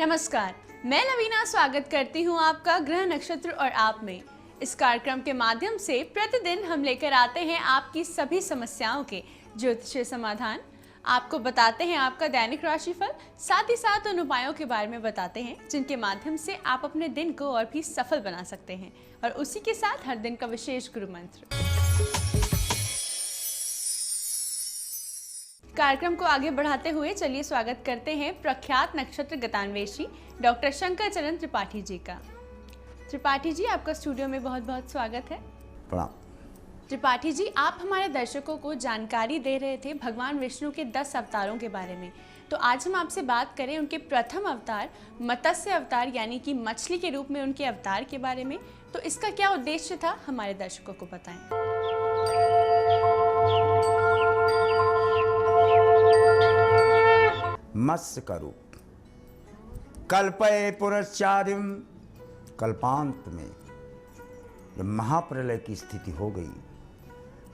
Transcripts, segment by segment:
नमस्कार, मैं लवीना स्वागत करती हूँ आपका ग्रह नक्षत्र और आप में। इस कार्यक्रम के माध्यम से प्रतिदिन हम लेकर आते हैं आपकी सभी समस्याओं के ज्योतिषीय समाधान। आपको बताते हैं आपका दैनिक राशिफल, साथ ही साथ उन उपायों के बारे में बताते हैं जिनके माध्यम से आप अपने दिन को और भी सफल बना सकते हैं, और उसी के साथ हर दिन का विशेष गुरु मंत्र। कार्यक्रम को आगे बढ़ाते हुए चलिए स्वागत करते हैं प्रख्यात नक्षत्र गतान्वेषी डॉक्टर शंकर चरण त्रिपाठी जी का। त्रिपाठी जी, आपका स्टूडियो में बहुत बहुत स्वागत है। प्रणाम। त्रिपाठी जी, आप हमारे दर्शकों को जानकारी दे रहे थे भगवान विष्णु के 10 अवतारों के बारे में, तो आज हम आपसे बात करें उनके प्रथम अवतार मत्स्य अवतार यानी कि मछली के रूप में उनके अवतार के बारे में। तो इसका क्या उद्देश्य था, हमारे दर्शकों को बताएं। मत्स्य का रूप कल्पये पुनश्चारिम, कल्पांत में जब महाप्रलय की स्थिति हो गई,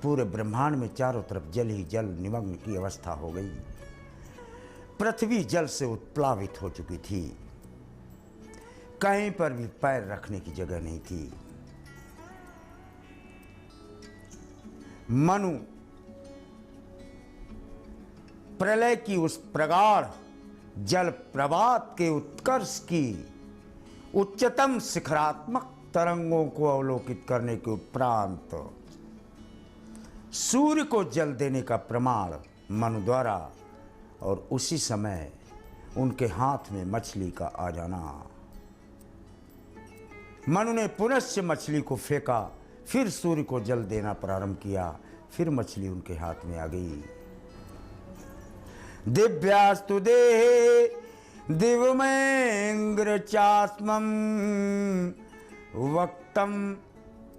पूरे ब्रह्मांड में चारों तरफ जल ही जल निमग्न की अवस्था हो गई। पृथ्वी जल से उत्प्लावित हो चुकी थी, कहीं पर भी पैर रखने की जगह नहीं थी। मनु प्रलय की उस प्रगाढ़ जल प्रवात के उत्कर्ष की उच्चतम शिखरात्मक तरंगों को अवलोकित करने के उपरांत सूर्य को जल देने का प्रमाण मनु द्वारा, और उसी समय उनके हाथ में मछली का आ जाना। मनु ने पुनश्च मछली को फेंका, फिर सूर्य को जल देना प्रारंभ किया, फिर मछली उनके हाथ में आ गई। दिव्यास्तु देहे दिवमेंग्र चास्मम, वक्तम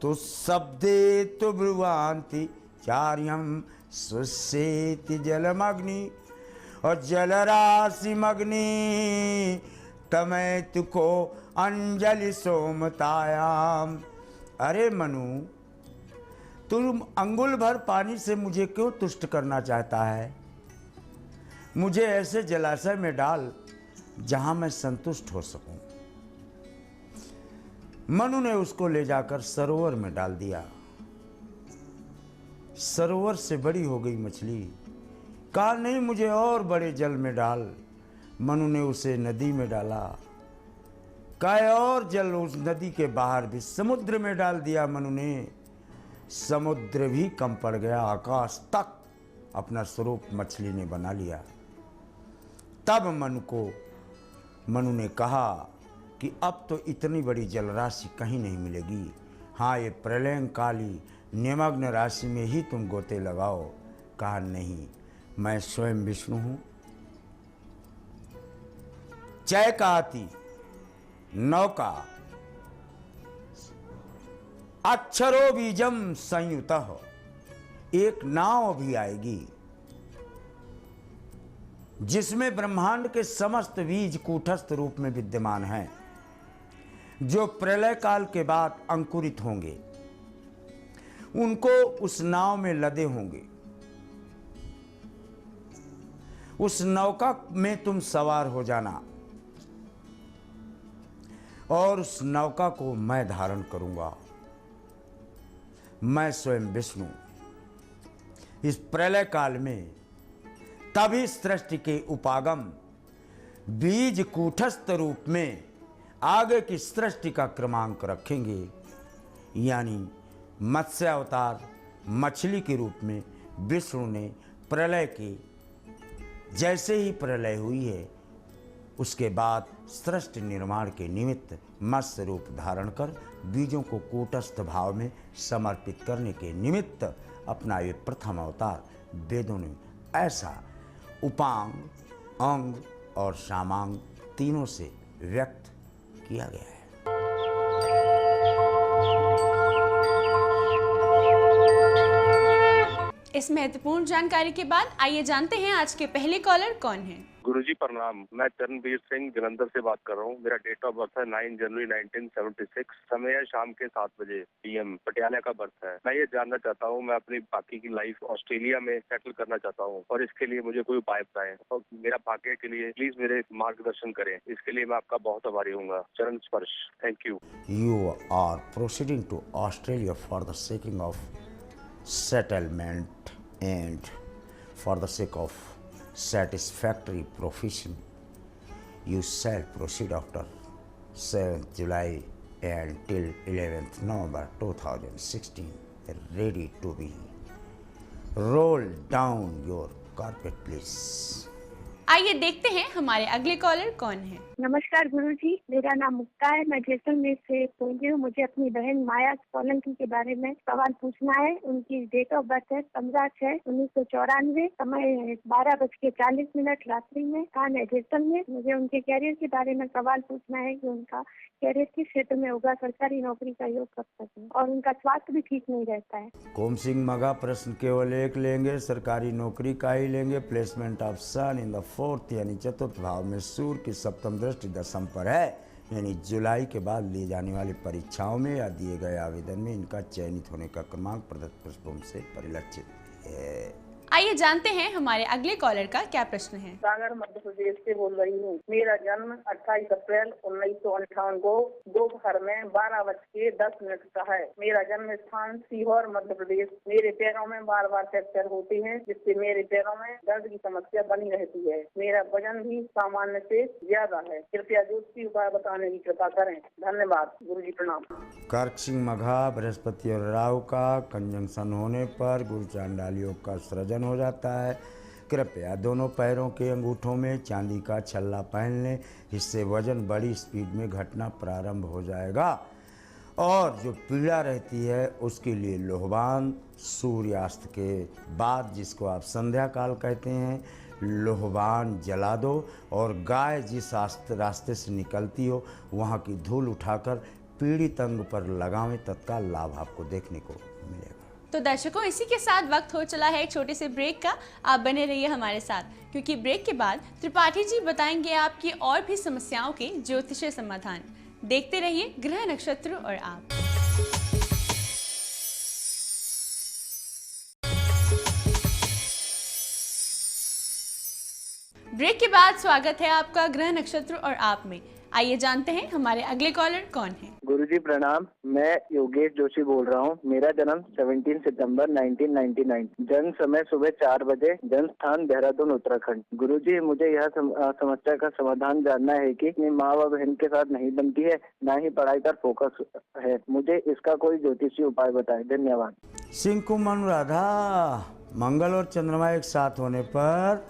तु शब्दे तु ब्रुवांति चार्यम सुसेति जलमग्नि, और जलराशि मग्नि तमैतु को अंजलि सोमतायाम। अरे मनु, तुम अंगुल भर पानी से मुझे क्यों तुष्ट करना चाहता है? मुझे ऐसे जलाशय में डाल जहां मैं संतुष्ट हो सकूं। मनु ने उसको ले जाकर सरोवर में डाल दिया। सरोवर से बड़ी हो गई मछली। कहा नहीं, मुझे और बड़े जल में डाल। मनु ने उसे नदी में डाला। कहा और जल उस नदी के बाहर भी समुद्र में डाल दिया। मनु ने समुद्र भी कम पड़ गया, आकाश तक अपना स्वरूप मछली ने बना लिया। तब मनु ने कहा कि अब तो इतनी बड़ी जलराशि कहीं नहीं मिलेगी। हाँ, ये प्रलयंकाली निमग्न राशि में ही तुम गोते लगाओ। कहा नहीं, मैं स्वयं विष्णु हूं। चैकाति नौका अक्षरो बीजम संयुतः, एक नाव भी आएगी जिसमें ब्रह्मांड के समस्त बीज कूटस्थ रूप में विद्यमान हैं, जो प्रलय काल के बाद अंकुरित होंगे। उनको उस नाव में लदे होंगे। उस नौका में तुम सवार हो जाना, और उस नौका को मैं धारण करूंगा। मैं स्वयं विष्णु इस प्रलय काल में तभी सृष्टि के उपागम बीज कूटस्थ रूप में आगे की सृष्टि का क्रमांक रखेंगे। यानी मत्स्य अवतार मछली के रूप में विष्णु ने प्रलय के जैसे ही प्रलय हुई है, उसके बाद सृष्टि निर्माण के निमित्त मत्स्य रूप धारण कर बीजों को कूटस्थ भाव में समर्पित करने के निमित्त अपना ये प्रथम अवतार वेदों ने ऐसा उपांग, अंग और सामांग तीनों से व्यक्त किया गया है। इस महत्वपूर्ण जानकारी के बाद आइए जानते हैं आज के पहले कॉलर कौन हैं। गुरुजी प्रणाम। मैं चरणबीर सिंह जलंधर से बात कर रहा हूँ। मेरा डेट ऑफ बर्थ है 9 जनवरी 1976। समय है शाम के 7 बजे PM। पटियाला का बर्थ है। मैं ये जानना चाहता हूँ, मैं अपनी बाकी की लाइफ ऑस्ट्रेलिया में सेटल करना चाहता हूँ और इसके लिए मुझे कोई उपाय बताएं और मेरा भाग्य के लिए प्लीज मेरे मार्गदर्शन करें। इसके लिए मैं आपका बहुत आभारी हूँ। चरण स्पर्श। Thank you. You are proceeding to Australia for the sake of settlement and for the sake of satisfactory profession. You shall proceed after 7th July until 11th November 2016, ready to be. Roll down your carpet, please. आइए देखते हैं हमारे अगले collar कौन है। नमस्कार गुरुजी, मेरा नाम मुक्ता है। मैं जैसलमेर से बोल रही हूँ। मुझे अपनी बहन माया सोलंकी के बारे में सवाल पूछना है। उनकी डेट ऑफ बर्थ है 15/6/1994। समय 12:40 रात्रि में। स्थान है जैसलमेर। मुझे उनके कैरियर के बारे में सवाल पूछना है कि उनका कैरियर किस क्षेत्र में होगा, सरकारी नौकरी का योग कब तक है, और उनका स्वास्थ्य भी ठीक नहीं रहता है। कोम सिंह मगा प्रश्न केवल एक लेंगे, सरकारी नौकरी का ही लेंगे। Placement of sun in the 4th यानी चतुर्थ भाव में सूर्य की सप्तम दृष्टि दशम पर है, यानी जुलाई के बाद ली जाने वाली परीक्षाओं में या दिए गए आवेदन में इनका चयनित होने का क्रमांक प्रदत्त पुष्पों से परिलक्षित है। आइए जानते हैं हमारे अगले कॉलर का क्या प्रश्न है। सागर मध्य प्रदेश से बोल रही हूँ। मेरा जन्म 28 अप्रैल 1958 को दोपहर में 12:10 का है। मेरा जन्म स्थान सीहोर मध्य प्रदेश। मेरे पैरों में बार बार फ्रैक्चर होती है, जिससे मेरे पैरों में दर्द की समस्या बनी रहती है। मेरा वजन भी सामान्य से ज्यादा है। कृपया ज्योतिषी उपाय बताने की कृपा करें। धन्यवाद गुरुजी, प्रणाम। कर्क सिंह मघा बृहस्पति और राहु का कंजंक्शन होने पर गुरु चांडाल योग का सृजन हो जाता है। कृपया दोनों पैरों के अंगूठों में चांदी का छल्ला पहन लें, इससे वजन बड़ी स्पीड में घटना प्रारंभ हो जाएगा। और जो पीड़ा रहती है उसके लिए लोहबान सूर्यास्त के बाद, जिसको आप संध्या काल कहते हैं, लोहबान जला दो और गाय जिस रास्ते से निकलती हो वहाँ की धूल उठाकर पीड़ित अंग पर लगावें, तत्काल लाभ आपको देखने को मिलेगा। तो दर्शकों, इसी के साथ वक्त हो चला है एक छोटे से ब्रेक का। आप बने रहिए हमारे साथ, क्योंकि ब्रेक के बाद त्रिपाठी जी बताएंगे आपकी और भी समस्याओं के ज्योतिषीय समाधान। देखते रहिए ग्रह नक्षत्र और आप। ब्रेक के बाद स्वागत है आपका ग्रह नक्षत्र और आप में। आइए जानते हैं हमारे अगले कॉलर कौन है। गुरुजी प्रणाम, मैं योगेश जोशी बोल रहा हूँ। मेरा जन्म 17 सितंबर 1999। जन्म समय सुबह 4 बजे। जन्म स्थान देहरादून उत्तराखंड। गुरुजी, मुझे यह समस्या का समाधान जानना है कि अपनी माँ व बहन के साथ नहीं बनती है, न ही पढ़ाई पर फोकस है। मुझे इसका कोई ज्योतिषीय उपाय बताएं। धन्यवाद। सिंह कुंभ अनुराधा, मंगल और चंद्रमा एक साथ होने पर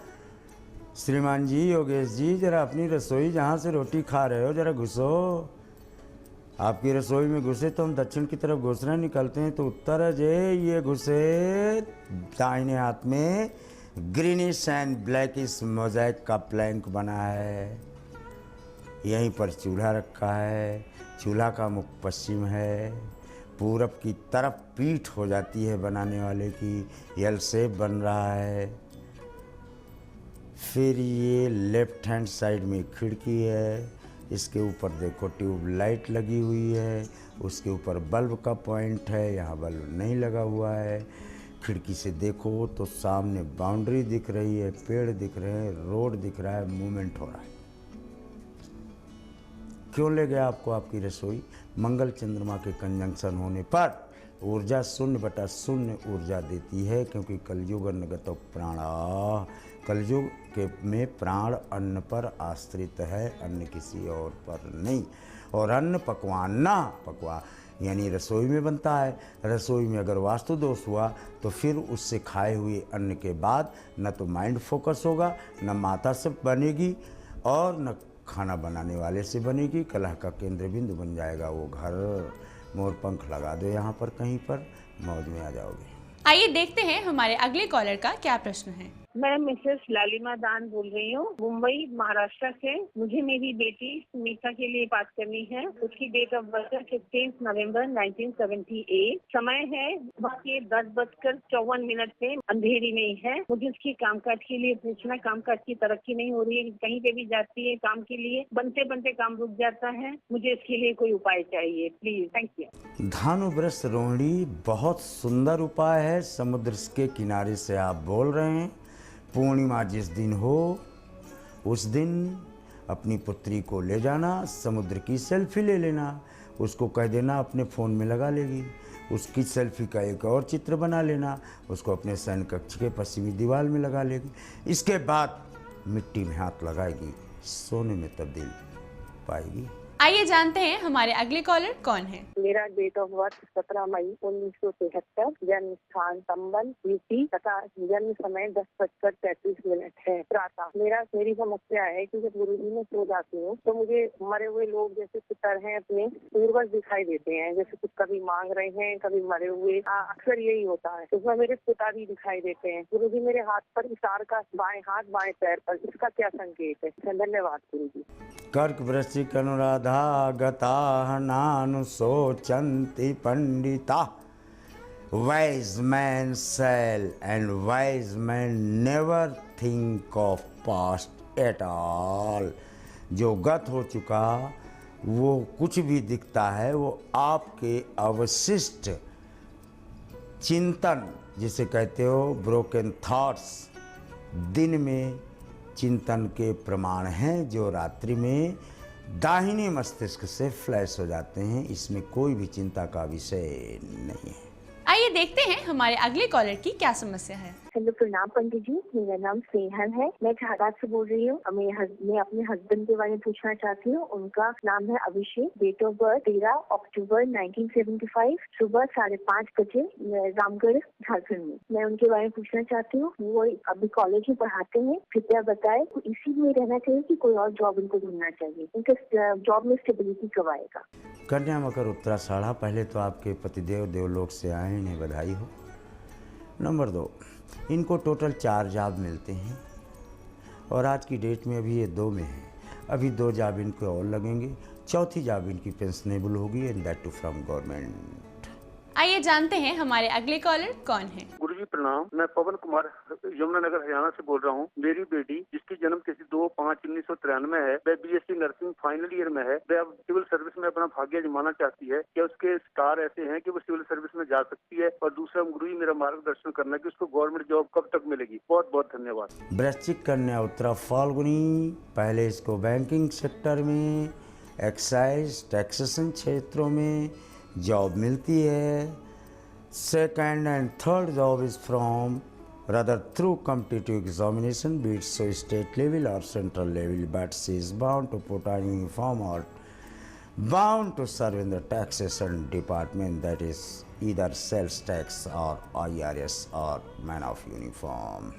श्रीमान जी, योगेश जी, जरा अपनी रसोई जहाँ से रोटी खा रहे हो जरा घुसो। आपकी रसोई में घुसे तो हम दक्षिण की तरफ घुस रहे, निकलते हैं तो उत्तर है जे। ये घुसे दाहिने हाथ में ग्रीनिश एंड ब्लैकिश मोज़ेक का प्लैंक बना है। यहीं पर चूल्हा रखा है। चूल्हा का मुख पश्चिम है। पूरब की तरफ पीठ हो जाती है बनाने वाले की, एल शेप बन रहा है। फिर ये लेफ्ट हैंड साइड में खिड़की है। इसके ऊपर देखो ट्यूब लाइट लगी हुई है। उसके ऊपर बल्ब का पॉइंट है, यहाँ बल्ब नहीं लगा हुआ है। खिड़की से देखो तो सामने बाउंड्री दिख रही है, पेड़ दिख रहे हैं, रोड दिख रहा है, मूवमेंट हो रहा है। क्यों ले गया आपको आपकी रसोई? मंगल चंद्रमा के कंजंक्शन होने पर ऊर्जा 0/0 ऊर्जा देती है, क्योंकि कलयुग अन्नगतो प्राणा, कलयुग के में प्राण अन्न पर आश्रित है, अन्न किसी और पर नहीं। और अन्न पकवा यानी रसोई में बनता है। रसोई में अगर वास्तु दोष हुआ तो फिर उससे खाए हुए अन्न के बाद न तो माइंड फोकस होगा, न माता से बनेगी और न खाना बनाने वाले से बनेगी। कलह का केंद्र बिंदु बन जाएगा वो घर। मोर पंख लगा दो यहाँ पर कहीं पर, मौज में आ जाओगे। आइए देखते हैं हमारे अगले कॉलर का क्या प्रश्न है। मैं मिसेस लालिमा दान बोल रही हूँ, मुंबई महाराष्ट्र से। मुझे मेरी बेटी मीठा के लिए बात करनी है। उसकी डेट ऑफ बर्थ है 15 नवंबर 1978। समय है सुबह के 10:54 पे, अंधेरी में है। मुझे उसकी कामकाज के लिए पूछना, कामकाज की तरक्की नहीं हो रही है, कहीं पे भी जाती है काम के लिए, बनते बनते काम रुक जाता है। मुझे इसके लिए कोई उपाय चाहिए प्लीज, थैंक यू। धानुवृष रोहिणी बहुत सुंदर उपाय है। समुद्र के किनारे से आप बोल रहे हैं। पूर्णिमा जिस दिन हो उस दिन अपनी पुत्री को ले जाना, समुद्र की सेल्फी ले लेना, उसको कह देना अपने फ़ोन में लगा लेगी। उसकी सेल्फी का एक और चित्र बना लेना, उसको अपने शयन कक्ष के पश्चिमी दीवार में लगा लेगी। इसके बाद मिट्टी में हाथ लगाएगी, सोने में तब्दील पाएगी। आइए जानते हैं हमारे अगले कॉलर कौन है। मेरा डेट ऑफ बर्थ 17 मई 1973, जन्म स्थान संबल यूपी तथा जन्म समय 10:33 है प्रातः। मेरी समस्या है कि जब गुरुजी में सो जाती हूँ तो मुझे मरे हुए लोग जैसे पितर हैं अपने पूर्वज दिखाई देते हैं, जैसे कुछ कभी मांग रहे हैं, कभी मरे हुए। अक्सर यही होता है। उसमें मेरे पिता भी दिखाई देते हैं। गुरुजी मेरे हाथ पर इशार का, बाएं हाथ बाएं पैर पर, इसका क्या संकेत है? धन्यवाद गुरुजी। कर्क वृश्चिक अनुराधा गता नानुशोचन्ति Pandita. Wise men shall and wise men never think of past at all। जो गत हो चुका वो कुछ भी दिखता है वो आपके अवशिष्ट चिंतन, जिसे कहते हो ब्रोकन थॉट्स, दिन में चिंतन के प्रमाण हैं जो रात्रि में दाहिने मस्तिष्क से फ्लैश हो जाते हैं। इसमें कोई भी चिंता का विषय नहीं है। आइए देखते हैं हमारे अगले कॉलर की क्या समस्या है। हेलो, प्रणाम पंडित जी। मेरा नाम स्नेहल है, मैं झालावाड़ से बोल रही हूँ। मैं अपने हस्बैंड के बारे में पूछना चाहती हूँ। उनका नाम है अभिषेक, डेट ऑफ बर्थ 13 अक्टूबर 1975, सुबह 5:30 बजे, रामगढ़ झारखंड में। मैं उनके बारे में पूछना चाहती हूँ। वो अभी कॉलेज में पढ़ाते हैं, कृपया बताए तो इसी में रहना चाहिए कि कोई और जॉब उनको ढूंढना चाहिए? उनके जॉब में स्टेबिलिटी कब आएगा? कन्या मकर उत्तराषाढ़ा, पहले तो आपके पतिदेव देवलोक से आए, इन्हें बधाई हो। नंबर 2, इनको टोटल 4 जॉब मिलते हैं और आज की डेट में अभी ये 2 में है। अभी 2 जॉब इनको और लगेंगे, चौथी जॉब इनकी पेंशनेबल होगी, and that too from government. आइए जानते हैं हमारे अगले कॉलर कौन है। गुरुजी प्रणाम, मैं पवन कुमार यमुनानगर हरियाणा से बोल रहा हूँ। मेरी बेटी जिसकी जन्म तिथि 2/5/1993 है, वह BSc नर्सिंग फाइनल ईयर में है। वह अब सिविल सर्विस में अपना भाग्य जमाना चाहती है। क्या उसके स्टार ऐसे हैं कि वो सिविल सर्विस में जा सकती है? और दूसरा गुरुजी मेरा मार्गदर्शन करना कि उसको गवर्नमेंट जॉब कब तक मिलेगी? बहुत बहुत धन्यवाद। वृश्चिक कन्या उत्तरा फाल्गुनी, पहले इसको बैंकिंग सेक्टर में, एक्साइज टैक्सेशन क्षेत्रों में जॉब मिलती है। Second and third job is from rather through competitive examination, be it so state level or central level, but she is bound to put on uniform or bound to serve in the taxation department, that is either sales tax or IRS or man of uniform।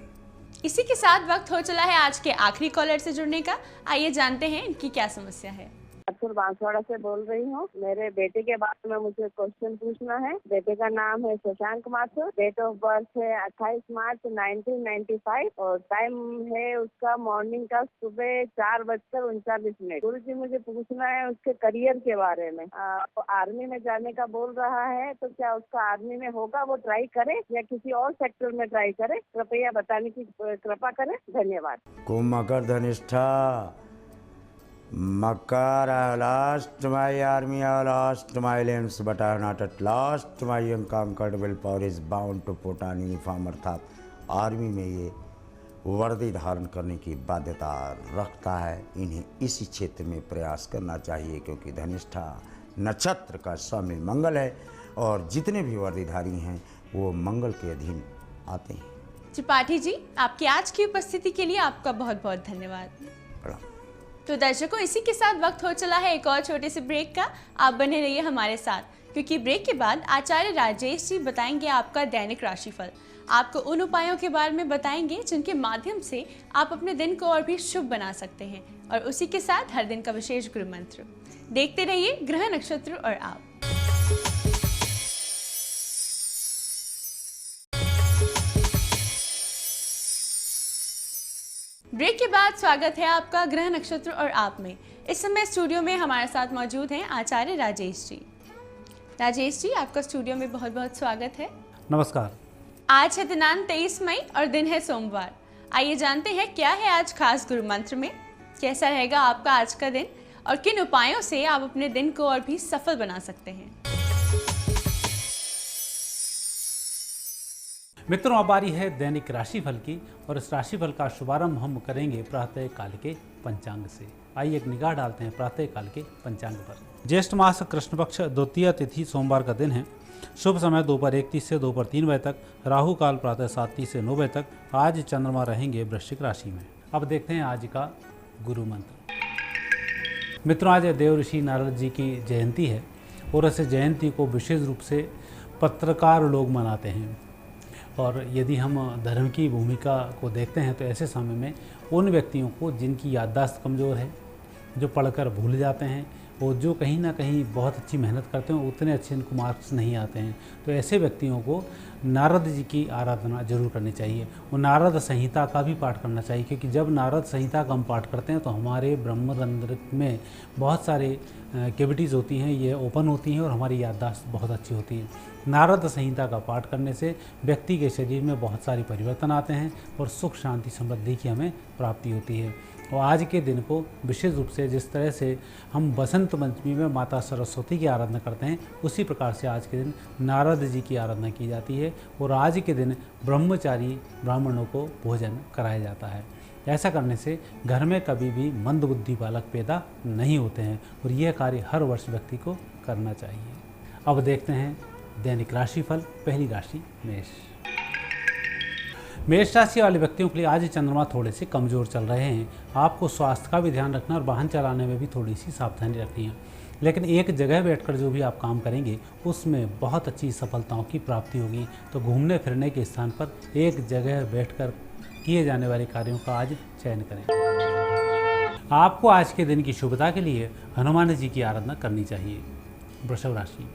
इसी के साथ वक्त हो चला है आज के आखिरी कॉलर से जुड़ने का। आइए जानते हैं इनकी क्या समस्या है। अक्सर बांसवाड़ा से बोल रही हूँ। मेरे बेटे के बारे में मुझे क्वेश्चन पूछना है। बेटे का नाम है Shashank Mathur, date of birth है 28 मार्च 1995 और टाइम है उसका मॉर्निंग का सुबह 4:39। गुरु जी मुझे पूछना है उसके करियर के बारे में। आर्मी में जाने का बोल रहा है, तो क्या उसका आर्मी में होगा? वो ट्राई करे या किसी और सेक्टर में ट्राई करे? कृपया बताने की कृपा करें, धन्यवाद। कुंभ मकर धनिष्ठा, मकर last my army last my lambs but I not at last my unconquerable power is bound to put on uniform. अर्थात आर्मी में ये वर्दी धारण करने की बाध्यता रखता है। इन्हें इसी क्षेत्र में प्रयास करना चाहिए क्योंकि धनिष्ठा नक्षत्र का स्वामी मंगल है और जितने भी वर्दीधारी हैं वो मंगल के अधीन आते हैं। त्रिपाठी जी, आपकी आज की उपस्थिति के लिए आपका बहुत बहुत धन्यवाद। प्रणाम। तो दर्शकों, इसी के साथ वक्त हो चला है एक और छोटे से ब्रेक का। आप बने रहिए हमारे साथ, क्योंकि ब्रेक के बाद आचार्य राजेश जी बताएंगे आपका दैनिक राशिफल। आपको उन उपायों के बारे में बताएंगे जिनके माध्यम से आप अपने दिन को और भी शुभ बना सकते हैं, और उसी के साथ हर दिन का विशेष गुरु मंत्र। देखते रहिए ग्रह, नक्षत्र और आप। ब्रेक के बाद स्वागत है आपका ग्रह नक्षत्र और आप में। इस समय स्टूडियो में हमारे साथ मौजूद हैं आचार्य राजेश जी। राजेश जी, आपका स्टूडियो में बहुत बहुत स्वागत है। नमस्कार। आज है दिनांक 23 मई और दिन है सोमवार। आइए जानते हैं क्या है आज खास गुरु मंत्र में, कैसा रहेगा आपका आज का दिन और किन उपायों से आप अपने दिन को और भी सफल बना सकते हैं। मित्रों, अब बारी है दैनिक राशिफल की और इस राशिफल का शुभारंभ हम करेंगे प्रातः काल के पंचांग से। आइए एक निगाह डालते हैं प्रातः काल के पंचांग पर। ज्येष्ठ मास कृष्ण पक्ष द्वितीय तिथि सोमवार का दिन है। शुभ समय दोपहर 1:30 से दोपहर 3 बजे तक, राहु काल प्रातः 7:30 से 9 बजे तक। आज चंद्रमा रहेंगे वृश्चिक राशि में। अब देखते हैं आज का गुरु मंत्र। मित्रों, आज देव ऋषि नारद जी की जयंती है और इस जयंती को विशेष रूप से पत्रकार लोग मनाते हैं। और यदि हम धर्म की भूमिका को देखते हैं तो ऐसे समय में उन व्यक्तियों को जिनकी याददाश्त कमज़ोर है, जो पढ़कर भूल जाते हैं और जो कहीं ना कहीं बहुत अच्छी मेहनत करते हैं, उतने अच्छे इनको मार्क्स नहीं आते हैं, तो ऐसे व्यक्तियों को नारद जी की आराधना जरूर करनी चाहिए और नारद संहिता का भी पाठ करना चाहिए। क्योंकि जब नारद संहिता का हम पाठ करते हैं तो हमारे ब्रह्मरंध्र में बहुत सारे कैविटीज़ होती हैं, ये ओपन होती हैं और हमारी याददाश्त बहुत अच्छी होती है। नारद संहिता का पाठ करने से व्यक्ति के शरीर में बहुत सारे परिवर्तन आते हैं और सुख शांति समृद्धि की हमें प्राप्ति होती है। और आज के दिन को विशेष रूप से जिस तरह से हम बसंत पंचमी में माता सरस्वती की आराधना करते हैं, उसी प्रकार से आज के दिन नारद जी की आराधना की जाती है और आज के दिन ब्रह्मचारी ब्राह्मणों को भोजन कराया जाता है। ऐसा करने से घर में कभी भी मंदबुद्धि बालक पैदा नहीं होते हैं और यह कार्य हर वर्ष व्यक्ति को करना चाहिए। अब देखते हैं दैनिक राशिफल। पहली राशि मेष। मेष राशि वाले व्यक्तियों के लिए आज चंद्रमा थोड़े से कमज़ोर चल रहे हैं। आपको स्वास्थ्य का भी ध्यान रखना और वाहन चलाने में भी थोड़ी सी सावधानी रखनी है। लेकिन एक जगह बैठकर जो भी आप काम करेंगे उसमें बहुत अच्छी सफलताओं की प्राप्ति होगी। तो घूमने फिरने के स्थान पर एक जगह बैठकर किए जाने वाले कार्यों का आज चयन करें। आपको आज के दिन की शुभता के लिए हनुमान जी की आराधना करनी चाहिए। वृषभ राशि।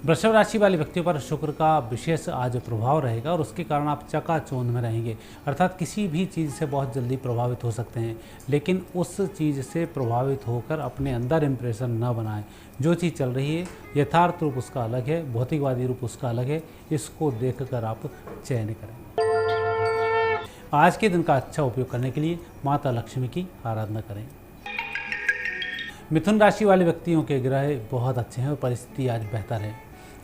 वृषभ राशि वाले व्यक्तियों पर शुक्र का विशेष आज प्रभाव रहेगा और उसके कारण आप चकाचौंध में रहेंगे, अर्थात किसी भी चीज़ से बहुत जल्दी प्रभावित हो सकते हैं। लेकिन उस चीज़ से प्रभावित होकर अपने अंदर इम्प्रेशन न बनाएं। जो चीज़ चल रही है यथार्थ रूप उसका अलग है, भौतिकवादी रूप उसका अलग है, इसको देखकर आप चयन करें। आज के दिन का अच्छा उपयोग करने के लिए माता लक्ष्मी की आराधना करें। मिथुन राशि वाले व्यक्तियों के ग्रह बहुत अच्छे हैं और परिस्थिति आज बेहतर है।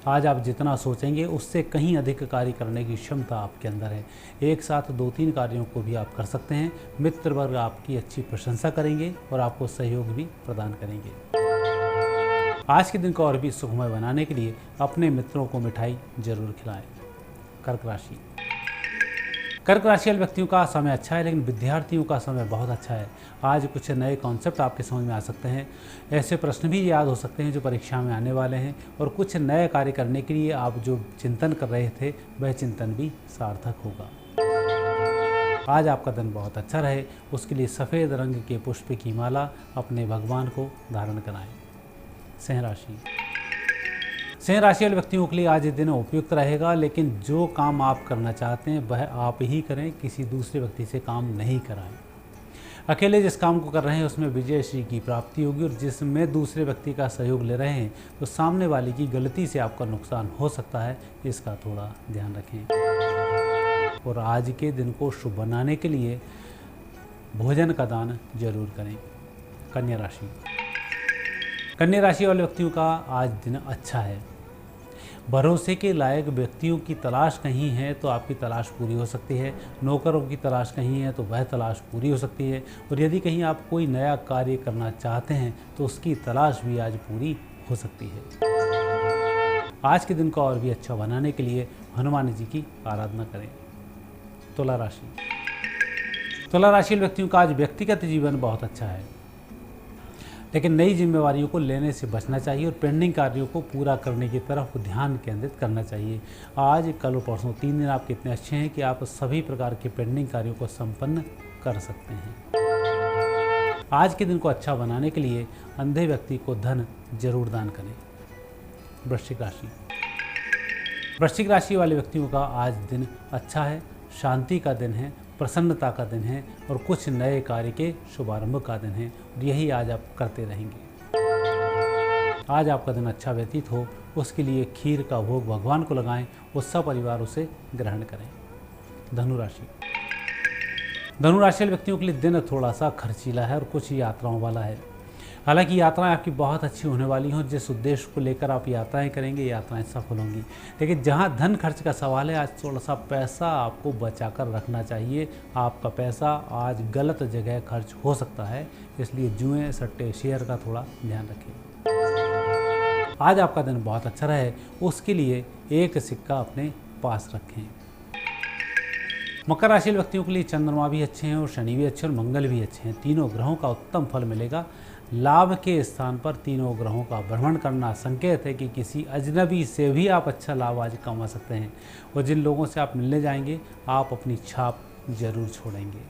आज आप जितना सोचेंगे उससे कहीं अधिक कार्य करने की क्षमता आपके अंदर है। एक साथ 2-3 कार्यों को भी आप कर सकते हैं। मित्र वर्ग आपकी अच्छी प्रशंसा करेंगे और आपको सहयोग भी प्रदान करेंगे। आज के दिन को और भी सुखमय बनाने के लिए अपने मित्रों को मिठाई जरूर खिलाएं। कर्क राशि। कर्क राशि वाले व्यक्तियों का समय अच्छा है, लेकिन विद्यार्थियों का समय बहुत अच्छा है। आज कुछ नए कॉन्सेप्ट आपके समझ में आ सकते हैं। ऐसे प्रश्न भी याद हो सकते हैं जो परीक्षा में आने वाले हैं और कुछ नए कार्य करने के लिए आप जो चिंतन कर रहे थे वह चिंतन भी सार्थक होगा। आज आपका दिन बहुत अच्छा रहे, उसके लिए सफ़ेद रंग के पुष्प की माला अपने भगवान को धारण कराएं। सिंह राशि। सिंह राशि वाले व्यक्तियों के लिए आज दिन उपयुक्त रहेगा, लेकिन जो काम आप करना चाहते हैं वह आप ही करें, किसी दूसरे व्यक्ति से काम नहीं कराएं। अकेले जिस काम को कर रहे हैं उसमें विजय श्री की प्राप्ति होगी और जिसमें दूसरे व्यक्ति का सहयोग ले रहे हैं तो सामने वाले की गलती से आपका नुकसान हो सकता है, इसका थोड़ा ध्यान रखें। और आज के दिन को शुभ बनाने के लिए भोजन का दान जरूर करें। कन्या राशि। कन्या राशि वाले व्यक्तियों का आज दिन अच्छा है। भरोसे के लायक व्यक्तियों की तलाश कहीं है तो आपकी तलाश पूरी हो सकती है। नौकरों की तलाश कहीं है तो वह तलाश पूरी हो सकती है। और यदि कहीं आप कोई नया कार्य करना चाहते हैं तो उसकी तलाश भी आज पूरी हो सकती है। आज के दिन को और भी अच्छा बनाने के लिए हनुमान जी की आराधना करें। तुला राशि। तुला राशि व्यक्तियों का आज व्यक्तिगत जीवन बहुत अच्छा है, लेकिन नई जिम्मेवारियों को लेने से बचना चाहिए और पेंडिंग कार्यों को पूरा करने की तरफ ध्यान केंद्रित करना चाहिए। आज कल और परसों 3 दिन आपके इतने अच्छे हैं कि आप सभी प्रकार के पेंडिंग कार्यों को संपन्न कर सकते हैं। आज के दिन को अच्छा बनाने के लिए अंधे व्यक्ति को धन जरूर दान करें। वृश्चिक राशि। वृश्चिक राशि वाले व्यक्तियों का आज दिन अच्छा है, शांति का दिन है प्रसन्नता का दिन है और कुछ नए कार्य के शुभारंभ का दिन है और यही आज आप करते रहेंगे। आज आपका दिन अच्छा व्यतीत हो उसके लिए खीर का भोग भगवान को लगाएं और सब परिवार उसे ग्रहण करें। धनुराशि वाले व्यक्तियों के लिए दिन थोड़ा सा खर्चीला है और कुछ यात्राओं वाला है। हालांकि यात्राएं आपकी बहुत अच्छी होने वाली हों। जिस उद्देश्य को लेकर आप यात्राएं करेंगे यात्राएं सफल होंगी। लेकिन जहां धन खर्च का सवाल है, आज थोड़ा सा पैसा आपको बचाकर रखना चाहिए। आपका पैसा आज गलत जगह खर्च हो सकता है, इसलिए जुए सट्टे शेयर का थोड़ा ध्यान रखें। आज आपका दिन बहुत अच्छा रहे उसके लिए एक सिक्का अपने पास रखें। मकर राशि व्यक्तियों के लिए चंद्रमा भी अच्छे हैं और शनि भी अच्छे और मंगल भी अच्छे हैं। तीनों ग्रहों का उत्तम फल मिलेगा। लाभ के स्थान पर तीनों ग्रहों का भ्रमण करना संकेत है कि किसी अजनबी से भी आप अच्छा लाभ आज कमा सकते हैं और जिन लोगों से आप मिलने जाएंगे आप अपनी छाप जरूर छोड़ेंगे।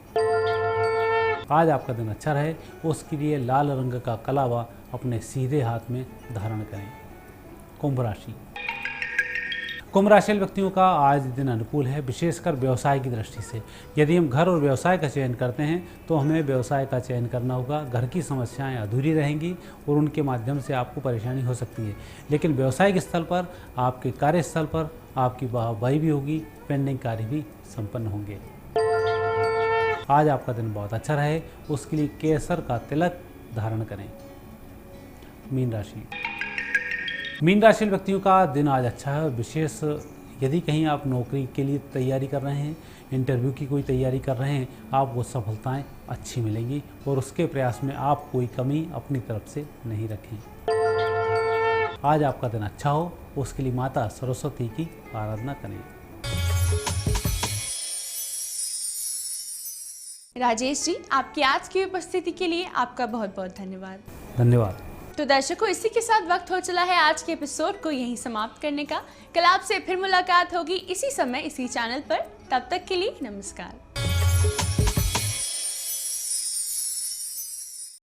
आज आपका दिन अच्छा रहे उसके लिए लाल रंग का कलावा अपने सीधे हाथ में धारण करें। कुंभ राशि व्यक्तियों का आज दिन अनुकूल है, विशेषकर व्यवसाय की दृष्टि से। यदि हम घर और व्यवसाय का चयन करते हैं तो हमें व्यवसाय का चयन करना होगा। घर की समस्याएं अधूरी रहेंगी और उनके माध्यम से आपको परेशानी हो सकती है, लेकिन व्यवसायिक स्थल पर, आपके कार्यस्थल पर आपकी वाहवाही भी होगी, पेंडिंग कार्य भी संपन्न होंगे। आज आपका दिन बहुत अच्छा रहे उसके लिए केसर का तिलक धारण करें। मीन राशि व्यक्तियों का दिन आज अच्छा है। विशेष यदि कहीं आप नौकरी के लिए तैयारी कर रहे हैं, इंटरव्यू की कोई तैयारी कर रहे हैं, आपको सफलताएं अच्छी मिलेंगी और उसके प्रयास में आप कोई कमी अपनी तरफ से नहीं रखें। आज आपका दिन अच्छा हो उसके लिए माता सरस्वती की आराधना करें। राजेश जी, आपकी आज की उपस्थिति के लिए आपका बहुत बहुत धन्यवाद। धन्यवाद। तो दर्शकों, इसी के साथ वक्त हो चला है आज के एपिसोड को यहीं समाप्त करने का। कल आपसे फिर मुलाकात होगी इसी समय इसी चैनल पर। तब तक के लिए नमस्कार।